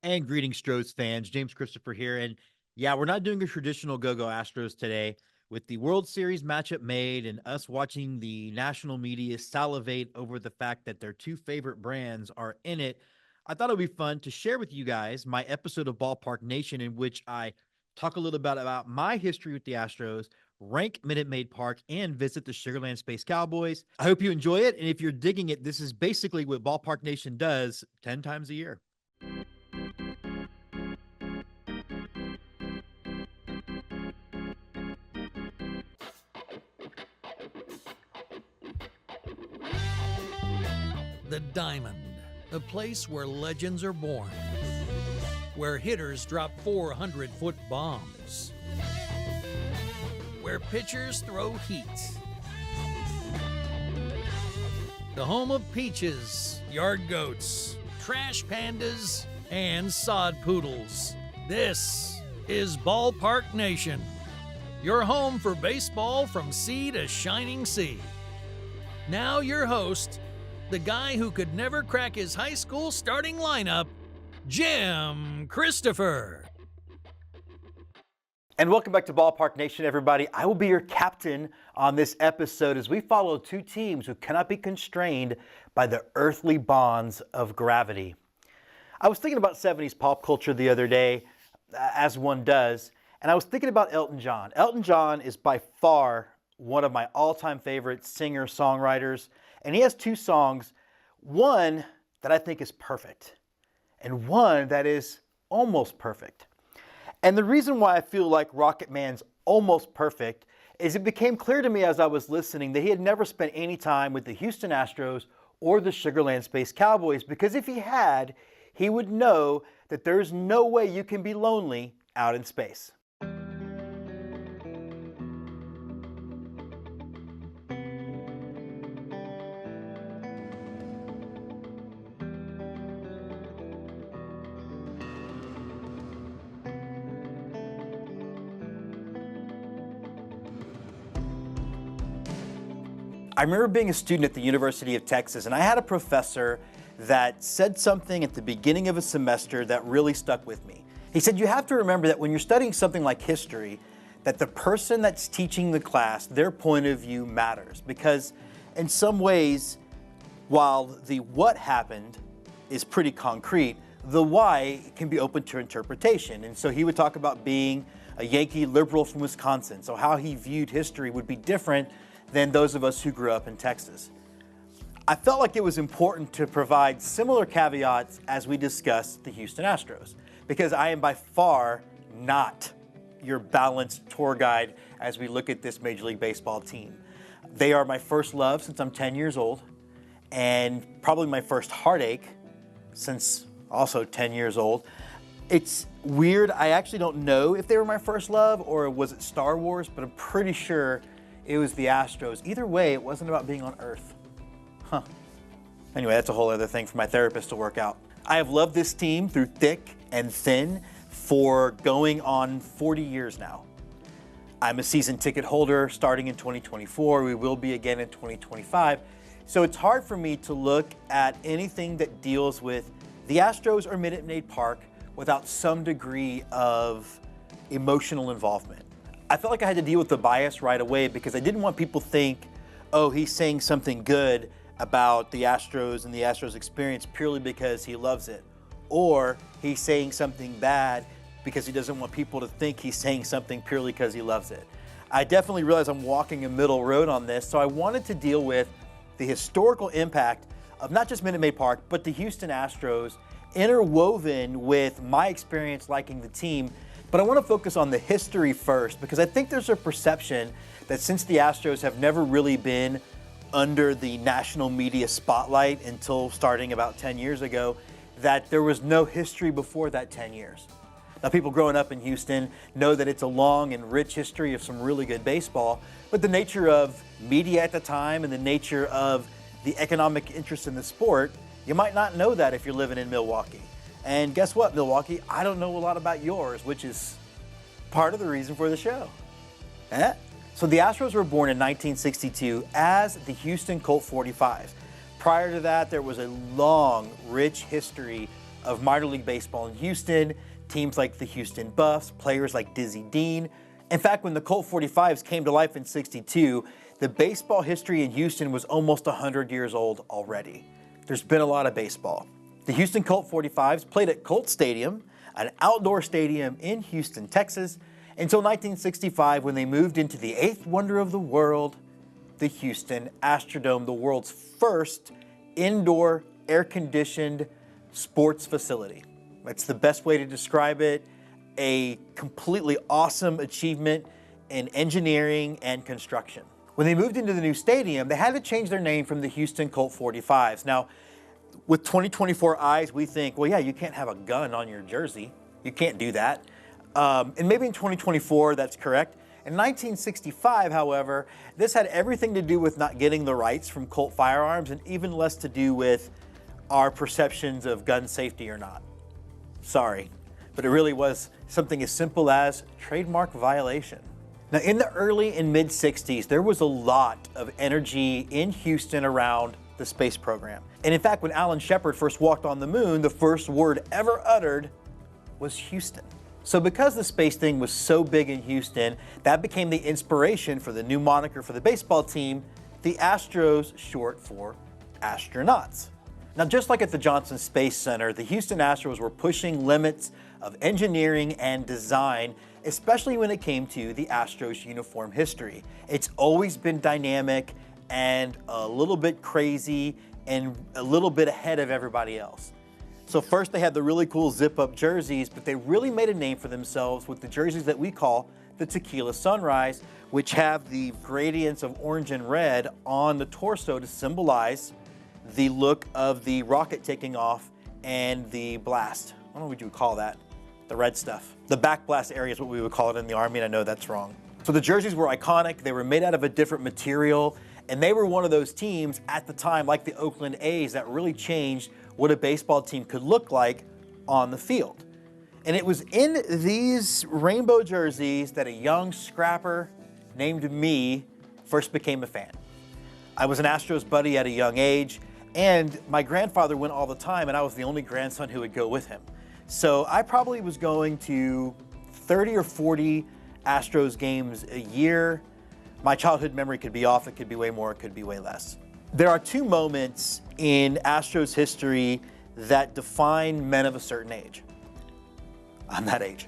And greetings, Stros fans. James Christopher here. And yeah, we're not doing a traditional Go Astros today. With the World Series matchup made and us watching the national media salivate over the fact that their two favorite brands are in it, I thought it would be fun to share with you guys my episode of Ballpark Nation, in which I talk a little bit about my history with the Astros, rank Minute Maid Park, and visit the Sugarland Space Cowboys. I hope you enjoy it. And if you're digging it, this is basically what Ballpark Nation does 10 times a year. The Diamond, the place where legends are born, where hitters drop 400-foot bombs, where pitchers throw heat. The home of peaches, yard goats, trash pandas, and sod poodles. This is Ballpark Nation, your home for baseball from sea to shining sea. Now your host, the guy who could never crack his high school starting lineup, Jim Christopher. And welcome back to Ballpark Nation, everybody. I will be your captain on this episode as we follow two teams who cannot be constrained by the earthly bonds of gravity. I was thinking about 70s pop culture the other day, as one does, and I was thinking about Elton John. Elton John is by far one of my all-time favorite singer-songwriters, and he has two songs, one that I think is perfect, and one that is almost perfect. And the reason why I feel like Rocket Man's almost perfect is it became clear to me as I was listening that he had never spent any time with the Houston Astros or the Sugarland Space Cowboys, because if he had, he would know that there's no way you can be lonely out in space. I remember being a student at the University of Texas, and I had a professor that said something at the beginning of a semester that really stuck with me. He said, you have to remember that when you're studying something like history, that the person that's teaching the class, their point of view matters. Because in some ways, while the what happened is pretty concrete, the why can be open to interpretation. And so he would talk about being a Yankee liberal from Wisconsin. So how he viewed history would be different than those of us who grew up in Texas. I felt like it was important to provide similar caveats as we discussed the Houston Astros, because I am by far not your balanced tour guide as we look at this Major League Baseball team. They are my first love since I'm 10 years old, and probably my first heartache since also 10 years old. It's weird, I actually don't know if they were my first love or was it Star Wars, but I'm pretty sure it was the Astros. Either way, it wasn't about being on Earth. Huh. Anyway, that's a whole other thing for my therapist to work out. I have loved this team through thick and thin for going on 40 years now. I'm a season ticket holder starting in 2024. We will be again in 2025. So it's hard for me to look at anything that deals with the Astros or Minute Maid Park without some degree of emotional involvement. I felt like I had to deal with the bias right away because I didn't want people to think, oh, he's saying something good about the Astros and the Astros experience purely because he loves it. Or he's saying something bad because he doesn't want people to think he's saying something purely because he loves it. I definitely realize I'm walking a middle road on this, so I wanted to deal with the historical impact of not just Minute Maid Park, but the Houston Astros interwoven with my experience liking the team. But I want to focus on the history first because I think there's a perception that since the Astros have never really been under the national media spotlight until starting about 10 years ago, that there was no history before that 10 years. Now, people growing up in Houston know that it's a long and rich history of some really good baseball, but the nature of media at the time and the nature of the economic interest in the sport, you might not know that if you're living in Milwaukee. And guess what, Milwaukee? I don't know a lot about yours, which is part of the reason for the show. So the Astros were born in 1962 as the Houston Colt 45s. Prior to that, there was a long, rich history of minor league baseball in Houston, teams like the Houston Buffs, players like Dizzy Dean. In fact, when the Colt 45s came to life in '62, the baseball history in Houston was almost 100 years old already. There's been a lot of baseball. The Houston Colt 45s played at Colt Stadium, an outdoor stadium in Houston, Texas, until 1965 when they moved into the eighth wonder of the world, the Houston Astrodome, the world's first indoor air-conditioned sports facility. That's the best way to describe it. A completely awesome achievement in engineering and construction. When they moved into the new stadium, they had to change their name from the Houston Colt 45s. Now, with 2024 eyes, we think, well, yeah, you can't have a gun on your jersey. You can't do that. And maybe in 2024, that's correct. In 1965, however, this had everything to do with not getting the rights from Colt Firearms and even less to do with our perceptions of gun safety or not. Sorry, but it really was something as simple as trademark violation. Now, in the early and mid 60s, there was a lot of energy in Houston around the space program. And in fact, when Alan Shepard first walked on the moon, the first word ever uttered was Houston. So because the space thing was so big in Houston, that became the inspiration for the new moniker for the baseball team, the Astros, short for astronauts. Now, just like at the Johnson Space Center, the Houston Astros were pushing limits of engineering and design, especially when it came to the Astros uniform history. It's always been dynamic and a little bit crazy and a little bit ahead of everybody else. So first they had the really cool zip-up jerseys, but they really made a name for themselves with the jerseys that we call the Tequila Sunrise, which have the gradients of orange and red on the torso to symbolize the look of the rocket taking off and the blast. I don't know what you would call that. The red stuff. The backblast area is what we would call it in the Army, and I know that's wrong. So the jerseys were iconic. They were made out of a different material, and they were one of those teams at the time, like the Oakland A's, that really changed what a baseball team could look like on the field. And it was in these rainbow jerseys that a young scrapper named me first became a fan. I was an Astros buddy at a young age, and my grandfather went all the time, and I was the only grandson who would go with him. So I probably was going to 30 or 40 Astros games a year. My childhood memory could be off, it could be way more, it could be way less. There are two moments in Astros history that define men of a certain age. I'm that age.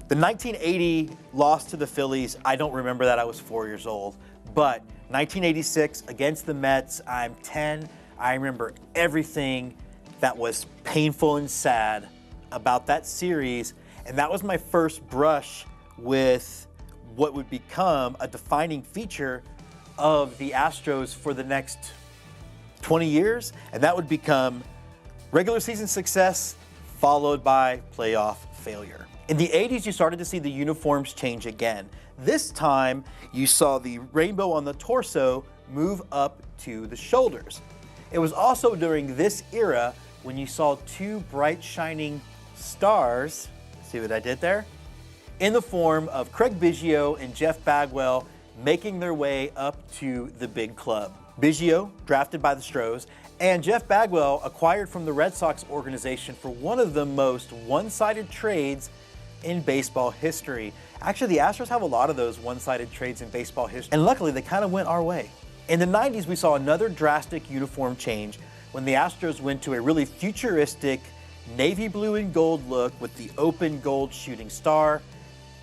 The 1980 loss to the Phillies, I don't remember that, I was 4 years old. But 1986 against the Mets, I'm 10. I remember everything that was painful and sad about that series. And that was my first brush with what would become a defining feature of the Astros for the next 20 years, and that would become regular season success followed by playoff failure. In the 80s, you started to see the uniforms change again. This time, you saw the rainbow on the torso move up to the shoulders. It was also during this era when you saw two bright shining stars, see what I did there? In the form of Craig Biggio and Jeff Bagwell making their way up to the big club. Biggio, drafted by the Astros, and Jeff Bagwell acquired from the Red Sox organization for one of the most one-sided trades in baseball history. Actually, the Astros have a lot of those one-sided trades in baseball history, and luckily they kind of went our way. In the 90s, we saw another drastic uniform change when the Astros went to a really futuristic navy blue and gold look with the open gold shooting star.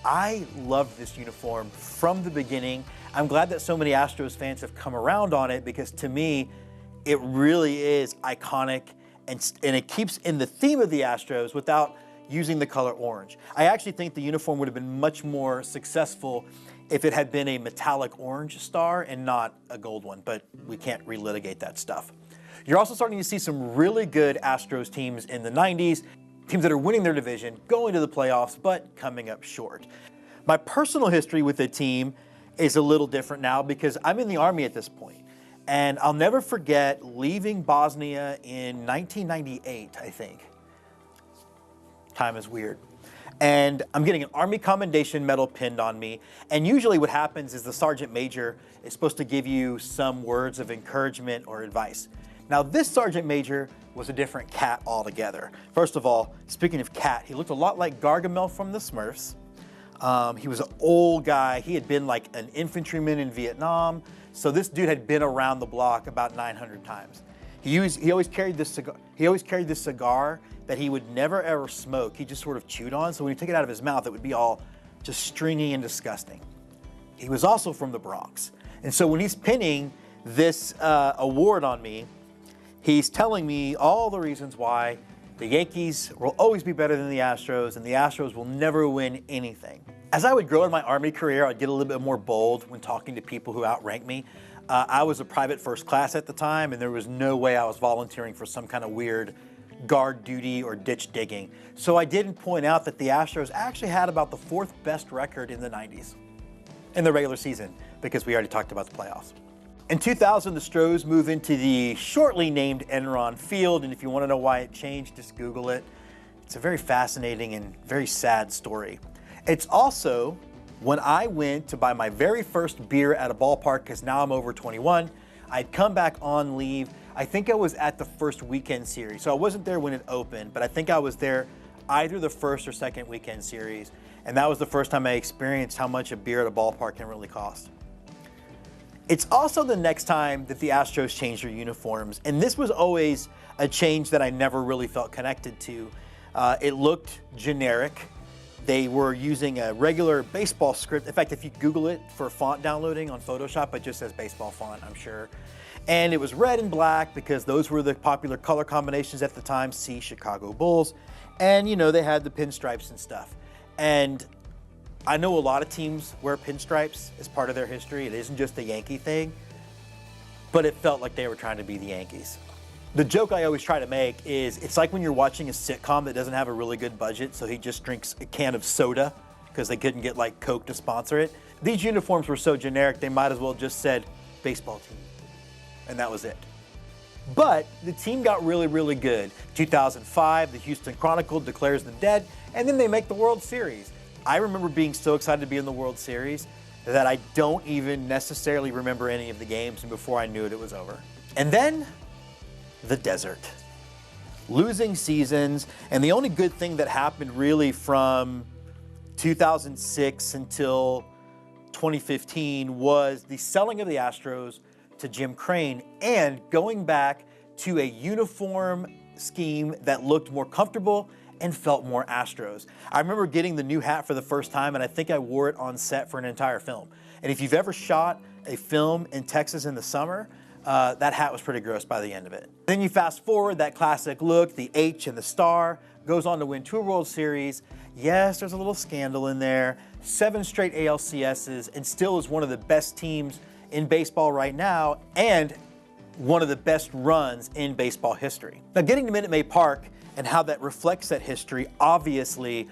I loved this uniform from the beginning. I'm glad that so many Astros fans have come around on it because to me, it really is iconic and it keeps in the theme of the Astros without using the color orange. I actually think the uniform would have been much more successful if it had been a metallic orange star and not a gold one, but we can't relitigate that stuff. You're also starting to see some really good Astros teams in the 90s, teams that are winning their division, going to the playoffs, but coming up short. My personal history with the team is a little different now because I'm in the Army at this point. And I'll never forget leaving Bosnia in 1998, I think. Time is weird. And I'm getting an Army Commendation Medal pinned on me. And usually what happens is the Sergeant Major is supposed to give you some words of encouragement or advice. Now this Sergeant Major was a different cat altogether. First of all, speaking of cat, he looked a lot like Gargamel from the Smurfs. He was an old guy. He had been like an infantryman in Vietnam. So this dude had been around the block about 900 times. He always carried this cigar. He always carried this cigar that he would never ever smoke. He just sort of chewed on. So when he took it out of his mouth, it would be all just stringy and disgusting. He was also from the Bronx. And so when he's pinning this award on me, he's telling me all the reasons why the Yankees will always be better than the Astros, and the Astros will never win anything. As I would grow in my Army career, I'd get a little bit more bold when talking to people who outrank me. I was a private first class at the time, and there was no way I was volunteering for some kind of weird guard duty or ditch digging. So I didn't point out that the Astros actually had about the 4th best record in the 90s in the regular season, because we already talked about the playoffs. In 2000, the Astros moved into the shortly named Enron Field, and if you want to know why it changed, just Google it. It's a very fascinating and very sad story. It's also when I went to buy my very first beer at a ballpark, because now I'm over 21. I'd come back on leave. I think I was at the first weekend series. So I wasn't there when it opened, but I think I was there either the first or second weekend series. And that was the first time I experienced how much a beer at a ballpark can really cost. It's also the next time that the Astros changed their uniforms. And this was always a change that I never really felt connected to. It looked generic. They were using a regular baseball script. In fact, if you Google it for font downloading on Photoshop, it just says baseball font, I'm sure. And it was red and black because those were the popular color combinations at the time. See Chicago Bulls. And, you know, they had the pinstripes and stuff. And I know a lot of teams wear pinstripes as part of their history. It isn't just a Yankee thing, but it felt like they were trying to be the Yankees. The joke I always try to make is it's like when you're watching a sitcom that doesn't have a really good budget, so he just drinks a can of soda because they couldn't get like Coke to sponsor it. These uniforms were so generic, they might as well just said baseball team, and that was it. But the team got really, really good. 2005, the Houston Chronicle declares them dead, and then they make the World Series. I remember being so excited to be in the World Series that I don't even necessarily remember any of the games, and before I knew it, it was over. And then, the desert. Losing seasons, and the only good thing that happened really from 2006 until 2015 was the selling of the Astros to Jim Crane and going back to a uniform scheme that looked more comfortable and felt more Astros. I remember getting the new hat for the first time, and I think I wore it on set for an entire film. And if you've ever shot a film in Texas in the summer, that hat was pretty gross by the end of it. Then you fast forward, that classic look, the H and the star, goes on to win 2 World Series. Yes, there's a little scandal in there, 7 straight ALCSs, and still is one of the best teams in baseball right now, and one of the best runs in baseball history. Now, getting to Minute Maid Park and how that reflects that history, obviously,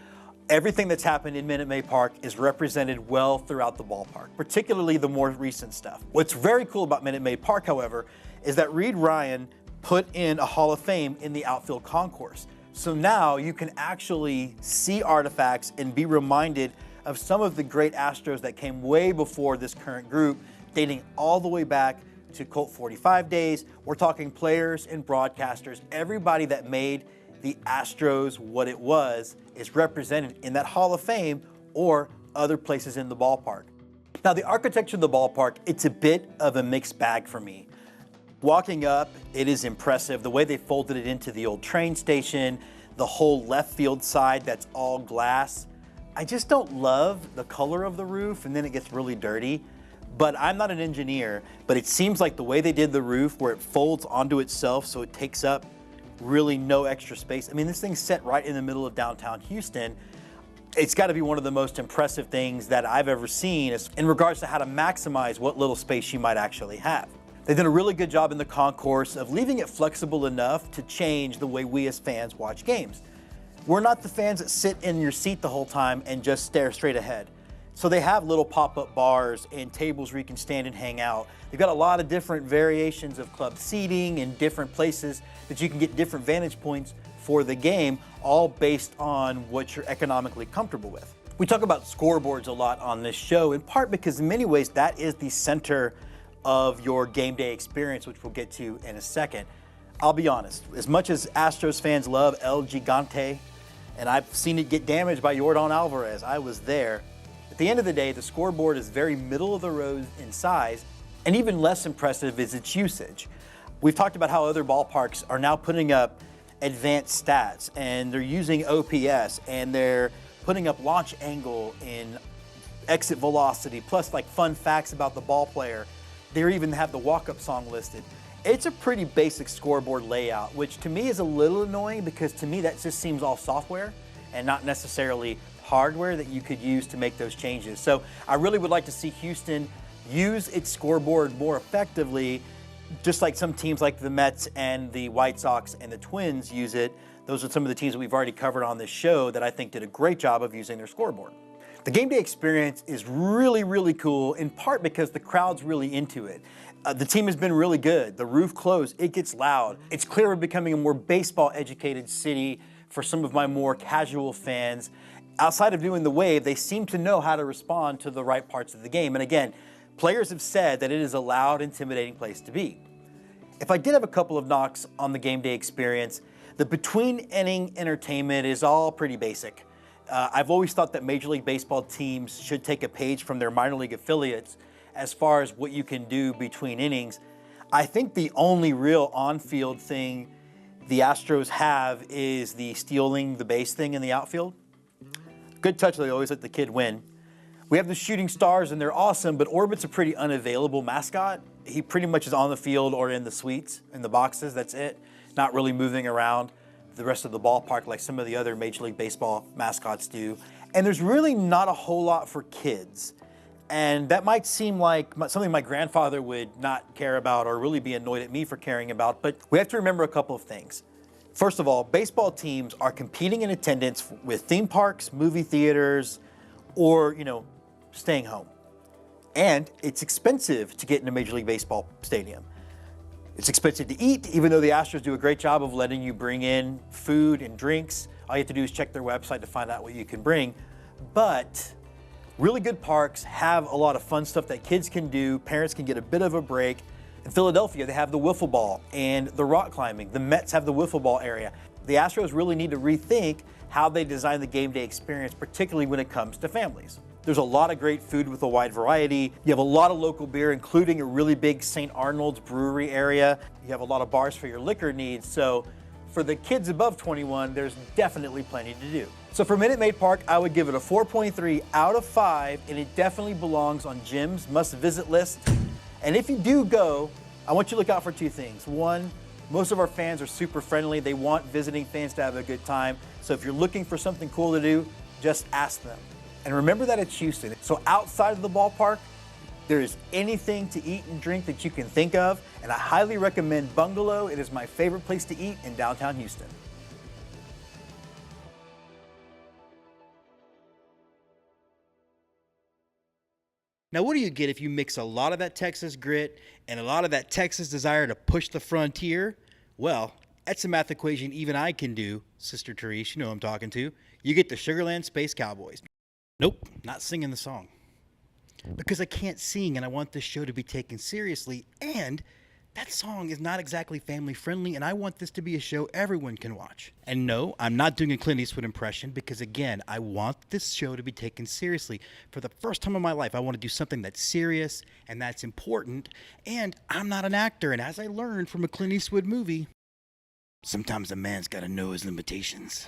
everything that's happened in Minute Maid Park is represented well throughout the ballpark, particularly the more recent stuff. What's very cool about Minute Maid Park, however, is that Reed Ryan put in a Hall of Fame in the outfield concourse. So now you can actually see artifacts and be reminded of some of the great Astros that came way before this current group, dating all the way back to Colt 45 days. We're talking players and broadcasters. Everybody that made the Astros what it was is represented in that Hall of Fame or other places in the ballpark. Now, the architecture of the ballpark, it's a bit of a mixed bag for me. Walking up, it is impressive. The way they folded it into the old train station, the whole left field side that's all glass. I just don't love the color of the roof, and then it gets really dirty. But I'm not an engineer, but it seems like the way they did the roof, where it folds onto itself so it takes up really no extra space. I mean, this thing's set right in the middle of downtown Houston. It's got to be one of the most impressive things that I've ever seen in regards to how to maximize what little space you might actually have. They did a really good job in the concourse of leaving it flexible enough to change the way we as fans watch games. We're not the fans that sit in your seat the whole time and just stare straight ahead. So they have little pop-up bars and tables where you can stand and hang out. They've got a lot of different variations of club seating and different places that you can get different vantage points for the game, all based on what you're economically comfortable with. We talk about scoreboards a lot on this show, in part because in many ways that is the center of your game day experience, which we'll get to in a second. I'll be honest, as much as Astros fans love El Gigante, and I've seen it get damaged by Yordan Alvarez, I was there. At the end of the day, the scoreboard is very middle of the road in size, and even less impressive is its usage. We've talked about how other ballparks are now putting up advanced stats, and they're using OPS, and they're putting up launch angle and exit velocity, plus like fun facts about the ball player. They even have the walk-up song listed. It's a pretty basic scoreboard layout, which to me is a little annoying because to me that just seems all software and not necessarily hardware that you could use to make those changes. So I really would like to see Houston use its scoreboard more effectively, just like some teams like the Mets and the White Sox and the Twins use it. Those are some of the teams that we've already covered on this show that I think did a great job of using their scoreboard. The game day experience is really, really cool, in part because the crowd's really into it. The team has been really good. The roof closed, it gets loud. It's clear we're becoming a more baseball-educated city for some of my more casual fans. Outside of doing the wave, they seem to know how to respond to the right parts of the game. And again, players have said that it is a loud, intimidating place to be. If I did have a couple of knocks on the game day experience, the between-inning entertainment is all pretty basic. I've always thought that Major League Baseball teams should take a page from their minor league affiliates as far as what you can do between innings. I think the only real on-field thing the Astros have is the stealing the base thing in the outfield. Good touch, they always let the kid win. We have the shooting stars, and they're awesome, but Orbit's a pretty unavailable mascot. He pretty much is on the field or in the suites, in the boxes, that's it. Not really moving around the rest of the ballpark like some of the other Major League Baseball mascots do. And there's really not a whole lot for kids. And that might seem like something my grandfather would not care about or really be annoyed at me for caring about, but we have to remember a couple of things. First of all, baseball teams are competing in attendance with theme parks, movie theaters, or, staying home. And it's expensive to get in a Major League Baseball stadium. It's expensive to eat, even though the Astros do a great job of letting you bring in food and drinks. All you have to do is check their website to find out what you can bring. But really good parks have a lot of fun stuff that kids can do. Parents can get a bit of a break. In Philadelphia, they have the wiffle ball and the rock climbing. The Mets have the wiffle ball area. The Astros really need to rethink how they design the game day experience, particularly when it comes to families. There's a lot of great food with a wide variety. You have a lot of local beer, including a really big St. Arnold's brewery area. You have a lot of bars for your liquor needs. So for the kids above 21, there's definitely plenty to do. So for Minute Maid Park, I would give it a 4.3 out of 5, and it definitely belongs on Jim's must-visit list. And if you do go, I want you to look out for two things. One, most of our fans are super friendly. They want visiting fans to have a good time. So if you're looking for something cool to do, just ask them. And remember that it's Houston. So outside of the ballpark, there is anything to eat and drink that you can think of. And I highly recommend Bungalow. It is my favorite place to eat in downtown Houston. Now, what do you get if you mix a lot of that Texas grit and a lot of that Texas desire to push the frontier? Well, that's a math equation even I can do, Sister Therese, you know who I'm talking to. You get the Sugarland Space Cowboys. Nope, not singing the song. Because I can't sing and I want this show to be taken seriously, and that song is not exactly family friendly, and I want this to be a show everyone can watch. And no, I'm not doing a Clint Eastwood impression because, again, I want this show to be taken seriously. For the first time in my life, I want to do something that's serious and that's important, and I'm not an actor, and as I learned from a Clint Eastwood movie, sometimes a man's got to know his limitations.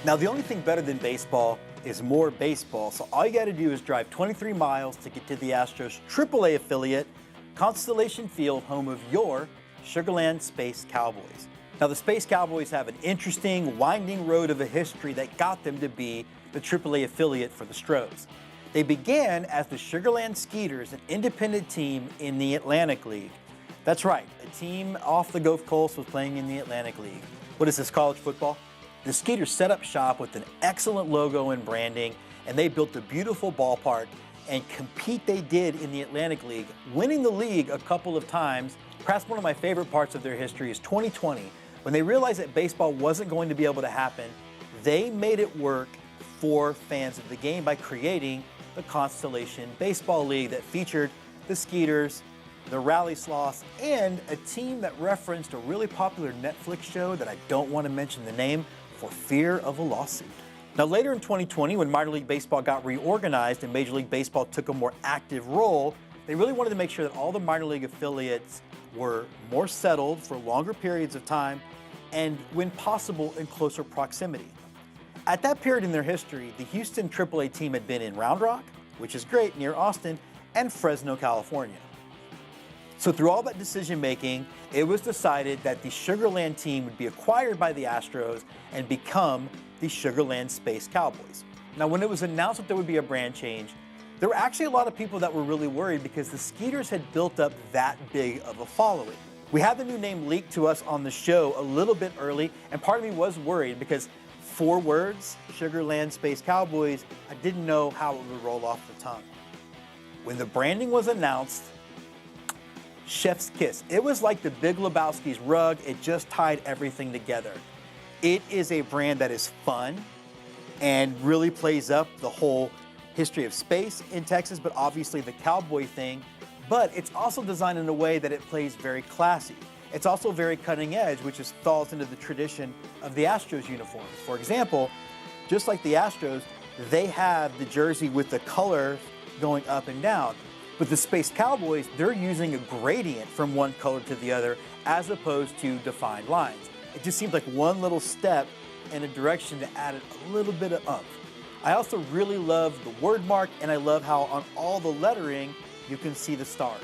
Now, the only thing better than baseball is more baseball. So all you got to do is drive 23 miles to get to the Astros AAA affiliate, Constellation Field, home of your Sugarland Space Cowboys. Now, the Space Cowboys have an interesting, winding road of a history that got them to be the AAA affiliate for the Astros. They began as the Sugarland Skeeters, an independent team in the Atlantic League. That's right, a team off the Gulf Coast was playing in the Atlantic League. What is this, college football? The Skeeters set up shop with an excellent logo and branding, and they built a beautiful ballpark, and compete they did in the Atlantic League, winning the league a couple of times. Perhaps one of my favorite parts of their history is 2020, When they realized that baseball wasn't going to be able to happen, they made it work for fans of the game by creating the Constellation Baseball League that featured the Skeeters, the Rally Sloths, and a team that referenced a really popular Netflix show that I don't want to mention the name for fear of a lawsuit. Now later in 2020, when minor league baseball got reorganized and Major League Baseball took a more active role, they really wanted to make sure that all the minor league affiliates were more settled for longer periods of time and, when possible, in closer proximity. At that period in their history, the Houston AAA team had been in Round Rock, which is great, near Austin, and Fresno, California. So through all that decision making, it was decided that the Sugarland team would be acquired by the Astros and become the Sugarland Space Cowboys. Now, when it was announced that there would be a brand change, there were actually a lot of people that were really worried because the Skeeters had built up that big of a following. We had the new name leaked to us on the show a little bit early, and part of me was worried because 4 words, Sugarland Space Cowboys, I didn't know how it would roll off the tongue. When the branding was announced, chef's kiss. It was like the Big Lebowski's rug. It just tied everything together. It is a brand that is fun and really plays up the whole history of space in Texas, but obviously the cowboy thing. But it's also designed in a way that it plays very classy. It's also very cutting edge, which falls into the tradition of the Astros uniforms. For example, just like the Astros, they have the jersey with the color going up and down. But the Space Cowboys, they're using a gradient from one color to the other as opposed to defined lines. It just seems like one little step in a direction that added a little bit of oomph. I also really love the word mark, and I love how on all the lettering you can see the stars.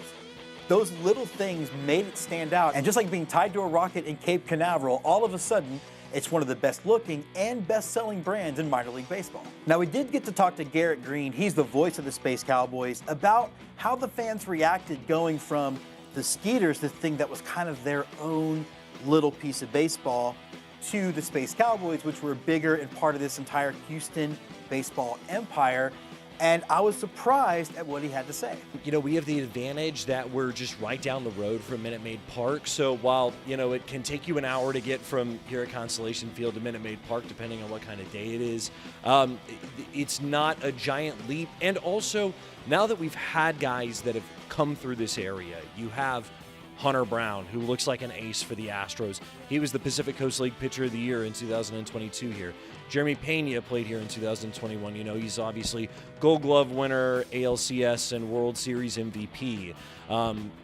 Those little things made it stand out, and just like being tied to a rocket in Cape Canaveral, all of a sudden, it's one of the best looking and best selling brands in minor league baseball. Now, we did get to talk to Garrett Green, he's the voice of the Space Cowboys, about how the fans reacted going from the Skeeters, the thing that was kind of their own little piece of baseball, to the Space Cowboys, which were bigger and part of this entire Houston baseball empire. And I was surprised at what he had to say. You know, we have the advantage that we're just right down the road from Minute Maid Park. So while, you know, it can take you an hour to get from here at Constellation Field to Minute Maid Park, depending on what kind of day it is, it's not a giant leap. And also, now that we've had guys that have come through this area, you have Hunter Brown, who looks like an ace for the Astros. He was the Pacific Coast League Pitcher of the Year in 2022 here. Jeremy Pena played here in 2021. You know, he's obviously Gold Glove winner, ALCS, and World Series MVP.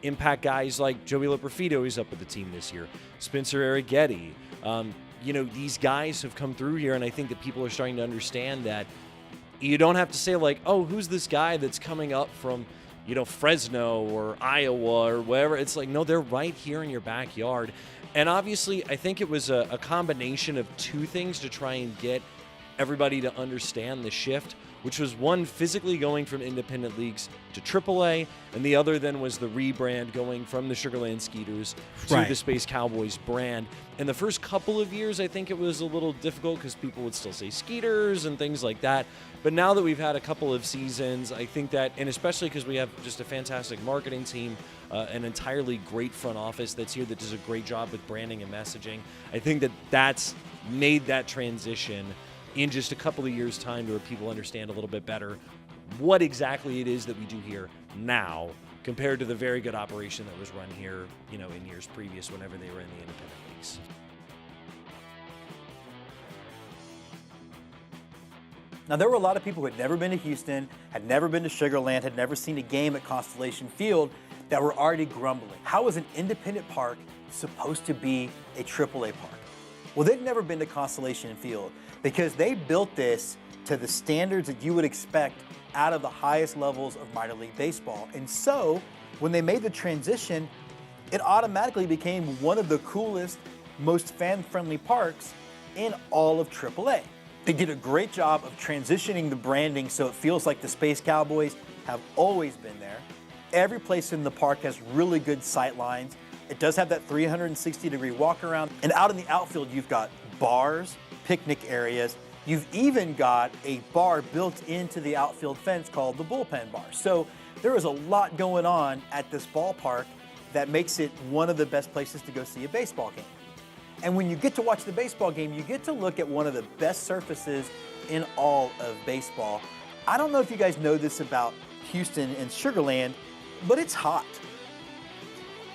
Impact guys like Joey Loperfido is up with the team this year. Spencer Arrighetti. You know, these guys have come through here, and I think that people are starting to understand that you don't have to say, like, oh, who's this guy that's coming up from, you know, Fresno or Iowa or wherever. It's like, no, they're right here in your backyard. And obviously, I think it was a combination of two things to try and get everybody to understand the shift, which was one, physically going from independent leagues to AAA, and the other then was the rebrand going from the Sugarland Skeeters to the Space Cowboys brand. In the first couple of years, I think it was a little difficult because people would still say Skeeters and things like that. But now that we've had a couple of seasons, I think that, and especially because we have just a fantastic marketing team, an entirely great front office that's here that does a great job with branding and messaging, I think that that's made that transition in just a couple of years' time to where people understand a little bit better what exactly it is that we do here now compared to the very good operation that was run here, you know, in years previous whenever they were in the independent leagues. Now, there were a lot of people who had never been to Houston, had never been to Sugarland, had never seen a game at Constellation Field that were already grumbling. How is an independent park supposed to be a AAA park? Well, they'd never been to Constellation Field because they built this to the standards that you would expect out of the highest levels of minor league baseball. And so, when they made the transition, it automatically became one of the coolest, most fan-friendly parks in all of AAA. They did a great job of transitioning the branding so it feels like the Space Cowboys have always been there. Every place in the park has really good sight lines. It does have that 360-degree walk around. And out in the outfield, you've got bars, picnic areas. You've even got a bar built into the outfield fence called the Bullpen Bar. So there is a lot going on at this ballpark that makes it one of the best places to go see a baseball game. And when you get to watch the baseball game, you get to look at one of the best surfaces in all of baseball. I don't know if you guys know this about Houston and Sugar Land, but it's hot.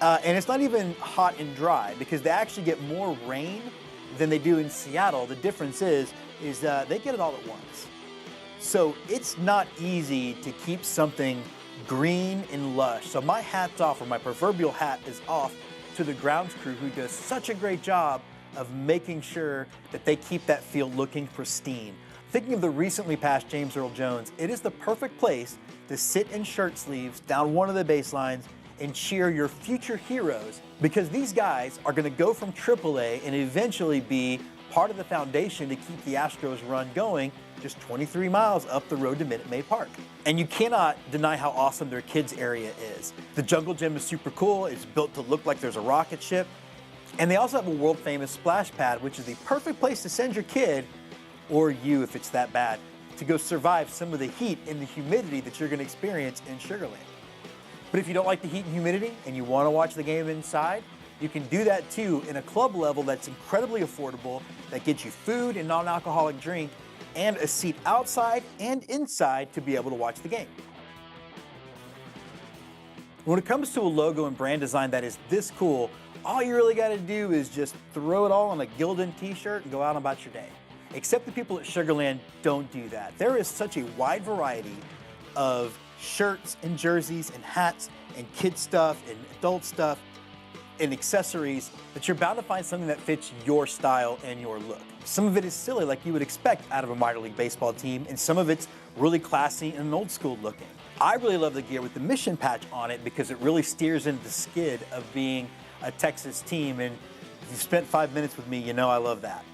And it's not even hot and dry because they actually get more rain than they do in Seattle. The difference is they get it all at once. So it's not easy to keep something green and lush. So my hat's off, or my proverbial hat is off, to the grounds crew who does such a great job of making sure that they keep that field looking pristine. Thinking of the recently passed James Earl Jones, it is the perfect place to sit in shirt sleeves down one of the baselines and cheer your future heroes, because these guys are going to go from AAA and eventually be part of the foundation to keep the Astros run going just 23 miles up the road to Minute Maid Park. And you cannot deny how awesome their kids area is. The Jungle Gym is super cool. It's built to look like there's a rocket ship. And they also have a world famous splash pad, which is the perfect place to send your kid, or you if it's that bad, to go survive some of the heat and the humidity that you're going to experience in Sugar Land. But if you don't like the heat and humidity and you want to watch the game inside, you can do that too in a club level that's incredibly affordable, that gets you food and non-alcoholic drink, and a seat outside and inside to be able to watch the game. When it comes to a logo and brand design that is this cool, all you really got to do is just throw it all on a Gildan t-shirt and go out about your day. Except the people at Sugar Land don't do that. There is such a wide variety of shirts and jerseys and hats and kid stuff and adult stuff and accessories that you're bound to find something that fits your style and your look. Some of it is silly, like you would expect out of a minor league baseball team, and some of it's really classy and old school looking. I really love the gear with the mission patch on it because it really steers into the skid of being a Texas team, and if you've spent 5 minutes with me, you know I love that.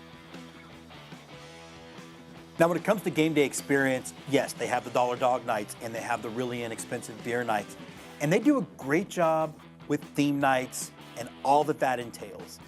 Now, when it comes to game day experience, yes, they have the dollar dog nights and they have the really inexpensive beer nights, and they do a great job with theme nights and all that entails.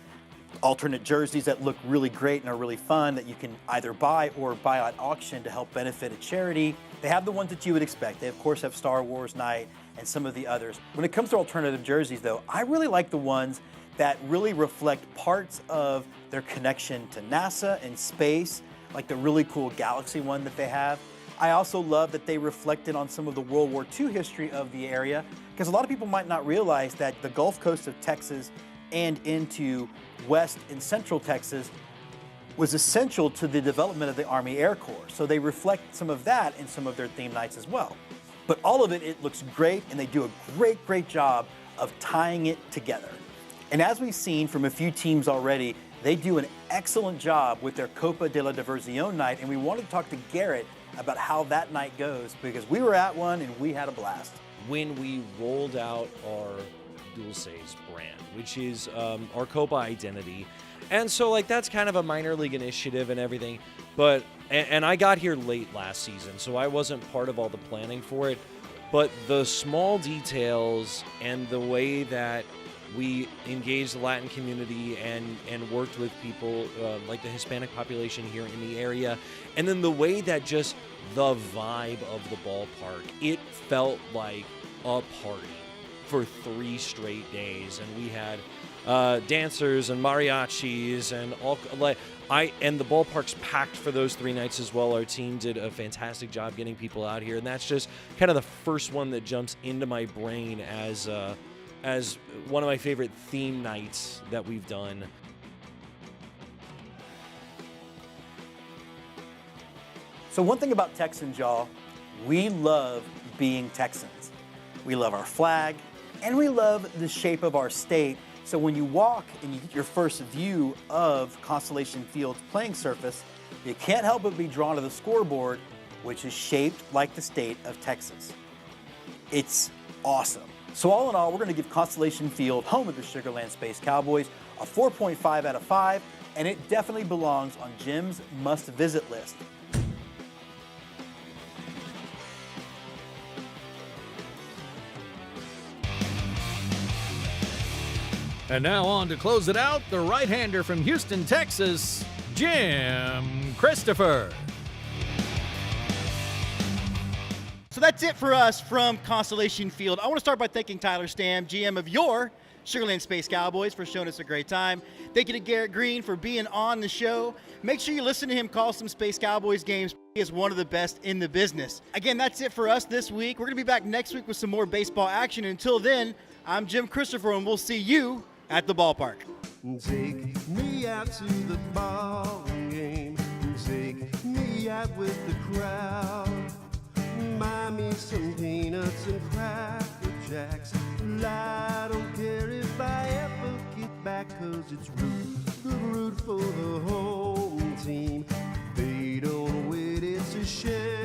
Alternate jerseys that look really great and are really fun that you can either buy or buy at auction to help benefit a charity. They have the ones that you would expect. They, of course, have Star Wars Night and some of the others. When it comes to alternative jerseys, though, I really like the ones that really reflect parts of their connection to NASA and space, like the really cool Galaxy one that they have. I also love that they reflected on some of the World War II history of the area, because a lot of people might not realize that the Gulf Coast of Texas and into West and Central Texas was essential to the development of the Army Air Corps. So they reflect some of that in some of their theme nights as well. But all of it looks great, and they do a great job of tying it together. And as we've seen from a few teams already, they do an excellent job with their Copa de la Diversión night, and we wanted to talk to Garrett about how that night goes, because we were at one and we had a blast. When we rolled out our Dulces brand, which is our Copa identity, and so like that's kind of a minor league initiative and everything, but and I got here late last season, so I wasn't part of all the planning for it, but the small details and the way that we engaged the Latin community and worked with people like the Hispanic population here in the area, and then the way that just the vibe of the ballpark, it felt like a party for 3 straight days, and we had dancers and mariachis and all and the ballpark's packed for those 3 nights as well. Our team did a fantastic job getting people out here, and that's just kind of the first one that jumps into my brain as one of my favorite theme nights that we've done. So one thing about Texans, y'all, we love being Texans. We love our flag, and we love the shape of our state. So when you walk and you get your first view of Constellation Field's playing surface, you can't help but be drawn to the scoreboard, which is shaped like the state of Texas. It's awesome. So all in all, we're going to give Constellation Field, home of the Sugar Land Space Cowboys, a 4.5 out of 5, and it definitely belongs on Jim's must-visit list. And now on to close it out, the right-hander from Houston, Texas, Jim Christopher. So that's it for us from Constellation Field. I want to start by thanking Tyler Stamm, GM of your Sugar Land Space Cowboys, for showing us a great time. Thank you to Garrett Green for being on the show. Make sure you listen to him call some Space Cowboys games. He is one of the best in the business. Again, that's it for us this week. We're going to be back next week with some more baseball action. Until then, I'm Jim Christopher, and we'll see you at the ballpark. Take me out to the ball game. Take me out with the crowd. Buy me some peanuts and Cracker Jacks. I don't care if I ever get back, 'cause it's root for the home team. They don't win, it's a shame.